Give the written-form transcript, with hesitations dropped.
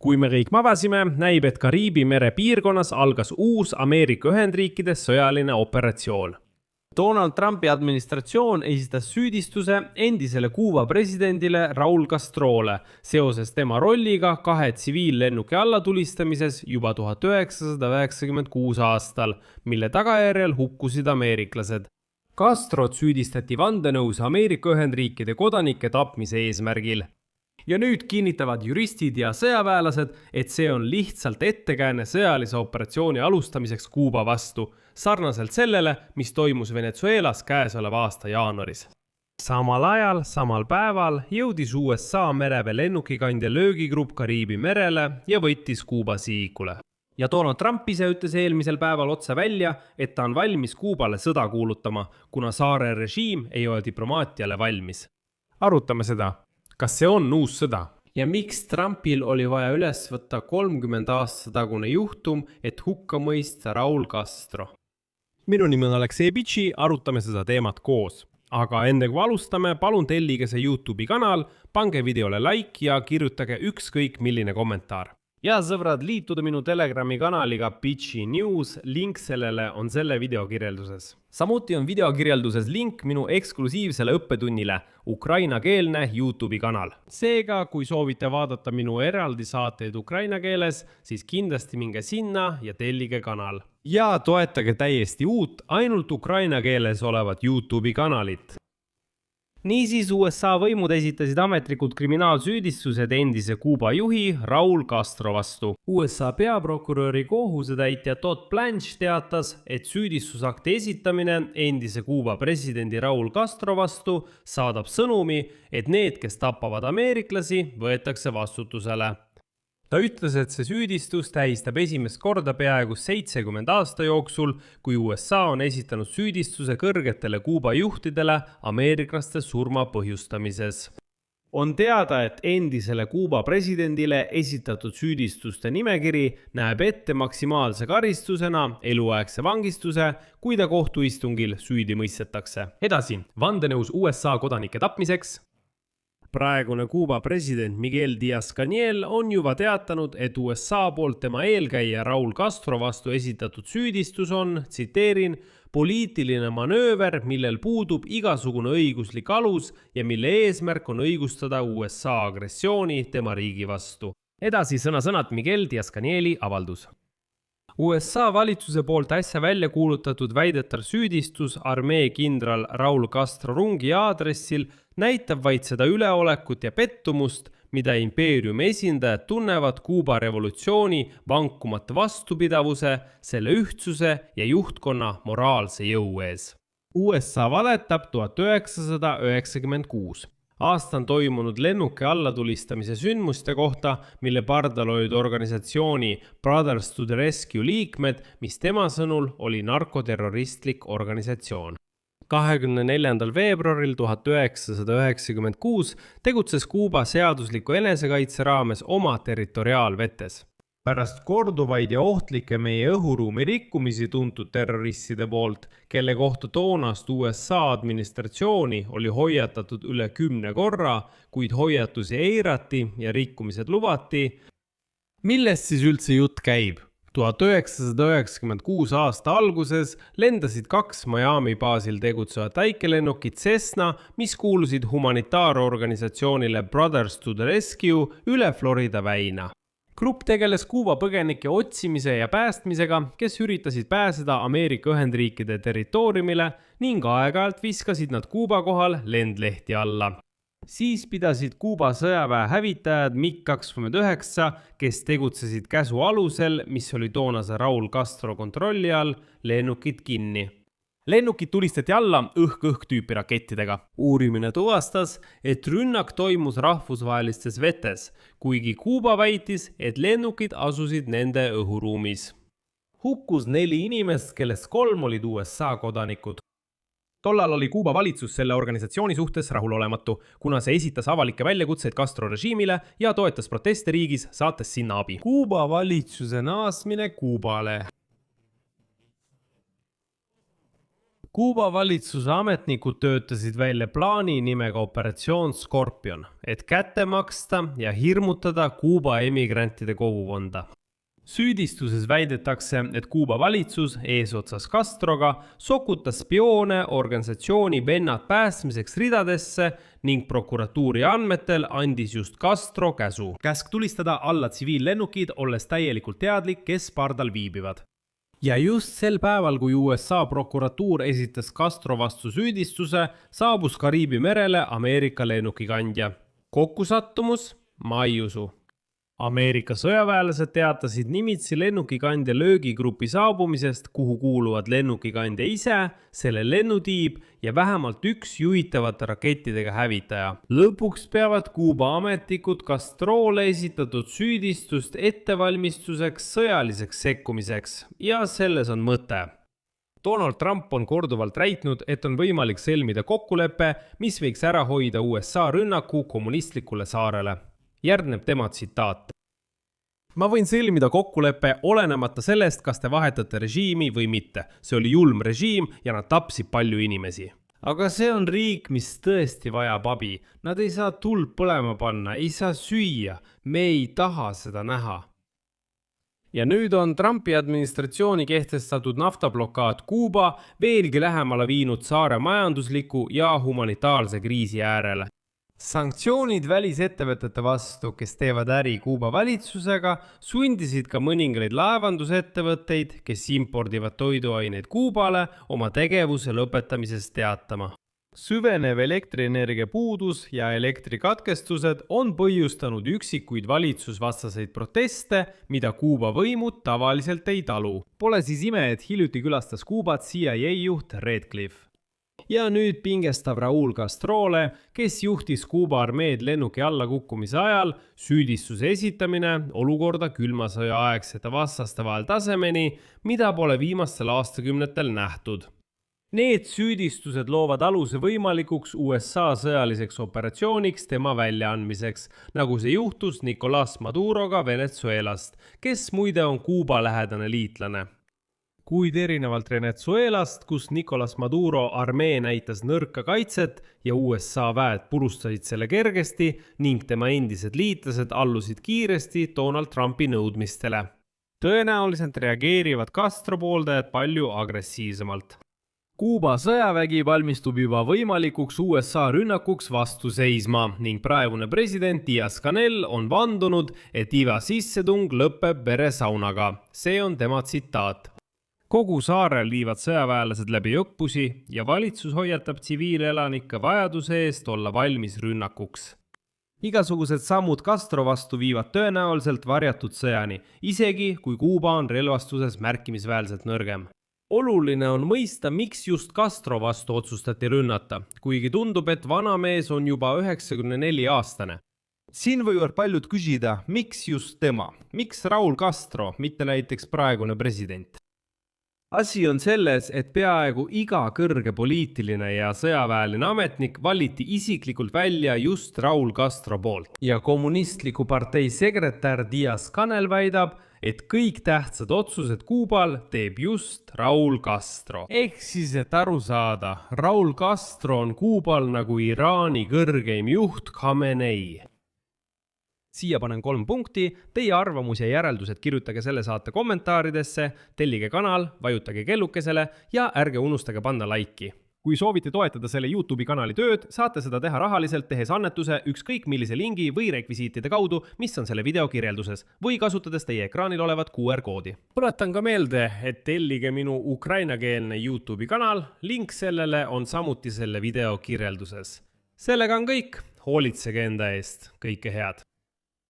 Kui me kõik magasime, näib, et Kariibi mere piirkonnas algas uus Ameerika Ühendriikide sõjaline operatsioon. Donald Trumpi administratsioon esitas süüdistuse endisele Kuuba presidendile Raul Castrole seoses tema rolliga 2 tsiviillennuki allatulistamises juba 1996 aastal, mille tagajärjel hukkusid ameeriklased. Castrot süüdistati vandenõus Ameerika Ühendriikide kodanike tapmise eesmärgil. Ja nüüd kinnitavad juristid ja sõjaväelased, et see on lihtsalt ettekääne sõjalise operatsiooni alustamiseks Kuuba vastu, sarnaselt sellele, mis toimus Venezuelas käesoleva aasta jaanuaris. Samal ajal, samal päeval jõudis USA mereväe lennukikandja löögigrupp Kariibi merele ja võttis Kuuba sihikule. Ja Donald Trump ise ütles eelmisel päeval otse välja, et ta on valmis Kuubale sõda kuulutama, kuna saare režiim ei ole diplomaatiale valmis. Arutame seda. Kas see on uus sõda? Ja miks Trumpil oli vaja üles võtta 30 aasta tagune juhtum, et hukka mõista Raul Castro? Minu nimi on Aleksei Bitši, arutame seda teemat koos. Aga enne kui alustame, palun tellige see YouTube'i kanal, pange videole like ja kirjutage ükskõik milline kommentaar. Ja sõbrad, liituda minu Telegrami kanaliga Bitchi News, link sellele on selle video kirjelduses. Samuti on video kirjelduses link minu eksklusiivsele õppetunnile, ukrainakeelne YouTube'i kanal. Seega, kui soovite vaadata minu eraldi saateid ukraina keeles, siis kindlasti minge sinna ja tellige kanal. Ja toetage täiesti uut, ainult ukraina keeles olevat YouTube'i kanalit. Niisiis USA võimud esitasid ametlikud kriminaalsüüdistused endise Kuuba juhi Raul Castro vastu. USA peaprokuröri kohusetäitja Todd Blanche teatas, et süüdistusakti esitamine endise Kuuba presidendi Raul Castro vastu saadab sõnumi, et need, kes tapavad ameeriklasi, võetakse vastutusele. Ta ütles, et see süüdistus tähistab esimest korda peaaegu 70 aasta jooksul, kui USA on esitanud süüdistuse kõrgetele Kuuba juhtidele ameeriklaste surma põhjustamises. On teada, et endisele Kuuba presidendile esitatud süüdistuste nimekiri näeb ette maksimaalse karistusena eluaegse vangistuse, kui ta kohtuistungil süüdi mõistetakse. Edasi, vandenõus USA kodanike tapmiseks. Praegune Kuuba president Miguel Díaz-Canel on juba teatanud, et USA poolt tema eelkäija Raul Castro vastu esitatud süüdistus on, tsiteerin, poliitiline manööver, millel puudub igasugune õiguslik alus ja mille eesmärk on õigustada USA agressiooni tema riigi vastu. Edasi sõna-sõnalt Miguel Díaz-Caneli avaldus. USA valitsuse poolt äsja välja kuulutatud väidetav süüdistus armee kindral Raul Castro rungi aadressil näitab vaid seda üleolekut ja pettumust, mida impeeriumi esindajad tunnevad Kuuba revolutsiooni vankumatu vastupidavuse, selle ühtsuse ja juhtkonna moraalse jõu ees. USA valetab 1996. Aastan toimunud lennuki allatulistamise sündmuste kohta, mille pardal olid organisatsiooni Brothers to the Rescue liikmed, mis tema sõnul oli narkoterroristlik organisatsioon. 24. veebruaril 1996 tegutses Kuuba seadusliku enesekaitse raames oma territoriaalvetes. Pärast korduvaid ja ohtlikke meie õhuruumi rikkumisi tuntud terroristide poolt, kelle kohta toonast USA administratsiooni oli hoiatatud üle 10 korra, kuid hoiatusi eirati ja rikkumised lubati. Millest siis üldse jutt käib? 1996 aasta alguses lendasid 2 Miami baasil tegutsevat väikelennukit Cessna, mis kuulusid humanitaarorganisatsioonile Brothers to the Rescue üle Florida väina. Grupp tegeles Kuuba põgenike otsimise ja päästmisega, kes üritasid pääseda Ameerika Ühendriikide territooriumile ning aeg-ajalt viskasid nad Kuuba kohal lendlehti alla. Siis pidasid Kuuba sõjaväe hävitajad MiG-29, kes tegutsesid käsu alusel, mis oli toonase Raul Castro kontrolli all, lennukid kinni. Lennukid tulistati alla õhk-õhk tüüpi rakettidega. Uurimine tuvastas, et rünnak toimus rahvusvahelistes vetes, kuigi Kuuba väitis, et lennukid asusid nende õhuruumis. Hukkus 4 inimest, kellest 3 olid USA kodanikud. Tollal oli Kuuba valitsus selle organisatsiooni suhtes rahulolematu, kuna see esitas avalikke väljakutseid Castro režiimile ja toetas proteste riigis, saates sinna abi. Kuuba valitsuse naasmine Kuubale. Kuuba valitsuse ametnikud töötasid välja plaani nimega Operatsioon Scorpion, et kätte maksta ja hirmutada Kuuba emigrantide kogukonda. Süüdistuses väidetakse, et Kuuba valitsus eesotsas Castroga sokutas spioone organisatsiooni vennad päästmiseks ridadesse ning prokuratuuri andmetel andis just Castro käsu. Käsk tulistada alla tsiviillennukid, olles täielikult teadlik, kes pardal viibivad. Ja just sel päeval, kui USA prokuratuur esitas Castro vastu süüdistuse, saabus Kariibi merele Ameerika lennukikandja. Kokkusattumus? Ma ei usu. Ameerika sõjaväelased teatasid nimitsi lennukikandja löögigrupi saabumisest, kuhu kuuluvad lennukikandja ise, selle lennutiib ja vähemalt üks juhitavate rakettidega hävitaja. Lõpuks peavad Kuuba ametnikud Castrole esitatud süüdistust ettevalmistuseks sõjaliseks sekkumiseks ja selles on mõte. Donald Trump on korduvalt väitnud, et on võimalik sõlmida kokkulepe, mis võiks ära hoida USA rünnaku kommunistlikule saarele. Järgneb tema tsitaat. Ma võin sõlmida kokkuleppe olenemata sellest, kas te vahetate režiimi või mitte. See oli julm režiim ja nad tapsid palju inimesi. Aga see on riik, mis tõesti vajab abi. Nad ei saa tuld põlema panna, ei saa süüa. Me ei taha seda näha. Ja nüüd on Trumpi administratsiooni kehtestatud naftablokaad Kuuba veelgi lähemale viinud saare majandusliku ja humanitaarse kriisi äärele. Sanktsioonid välisettevõtete vastu, kes teevad äri Kuuba valitsusega, sundisid ka mõningaid laevandusettevõtteid, kes impordivad toiduaineid Kuubale, oma tegevuse lõpetamisest teatama. Süvenev elektrienergia puudus ja elektrikatkestused on põhjustanud üksikuid valitsusvastaseid proteste, mida Kuuba võimud tavaliselt ei talu. Pole siis ime, et hiljuti külastas Kuubat CIA juht Redcliffe. Ja nüüd pingestab Raul Castrole, kes juhtis Kuuba armeed lennuki alla kukkumise ajal, süüdistuse esitamine olukorda külma sõja aegsete vastaste vahel tasemeni, mida pole viimastel aastakümnetel nähtud. Need süüdistused loovad aluse võimalikuks USA sõjaliseks operatsiooniks tema väljaandmiseks, nagu see juhtus Nicolas Maduroga Venezuelast, kes muide on Kuuba lähedane liitlane. Kuid erinevalt Venezuelast, kus Nicolas Maduro armee näitas nõrka kaitset ja USA väed purustasid selle kergesti ning tema endised liitlased allusid kiiresti Donald Trumpi nõudmistele. Tõenäoliselt reageerivad Castro pooldajad palju agressiivsemalt. Kuuba sõjavägi valmistub juba võimalikuks USA rünnakuks vastu seisma ning praegune president Díaz-Canel on vandunud, et iga sissetung lõpeb veresaunaga. See on tema tsitaat. Kogu saarel viivad sõjaväelased läbi õppusi ja valitsus hoiatab tsiviilelanikke vajaduse eest olla valmis rünnakuks. Igasugused sammud Castro vastu viivad tõenäoliselt varjatud sõjani, isegi kui Kuuba on relvastuses märkimisväärselt nõrgem. Oluline on mõista, miks just Castro vastu otsustati rünnata, kuigi tundub, et vanamees on juba 94-aastane. Siin võivad paljud küsida, miks just tema, miks Raul Castro, mitte näiteks praegune president. Asi on selles, et peaaegu iga kõrge poliitiline ja sõjaväeline ametnik valiti isiklikult välja just Raul Castro poolt. Ja kommunistliku partei sekretär Díaz-Canel väidab, et kõik tähtsad otsused Kuubal teeb just Raul Castro. Ehk siis, et aru saada, Raul Castro on Kuubal nagu Iraani kõrgeim juht Khamenei. Siia panen 3 punkti, teie arvamus ja järeldused kirjutage selle saate kommentaaridesse, tellige kanal, vajutage kellukesele ja ärge unustage panna laiki. Kui soovite toetada selle YouTube'i kanali tööd, saate seda teha rahaliselt, tehes annetuse ükskõik millise lingi või rekvisiitide kaudu, mis on selle video kirjelduses, või kasutades teie ekraanil olevat QR-koodi. Tuletan ka meelde, et tellige minu ukrainakeelne YouTube'i kanal, link sellele on samuti selle video kirjelduses. Sellega on kõik, hoolitsege enda eest, kõike head!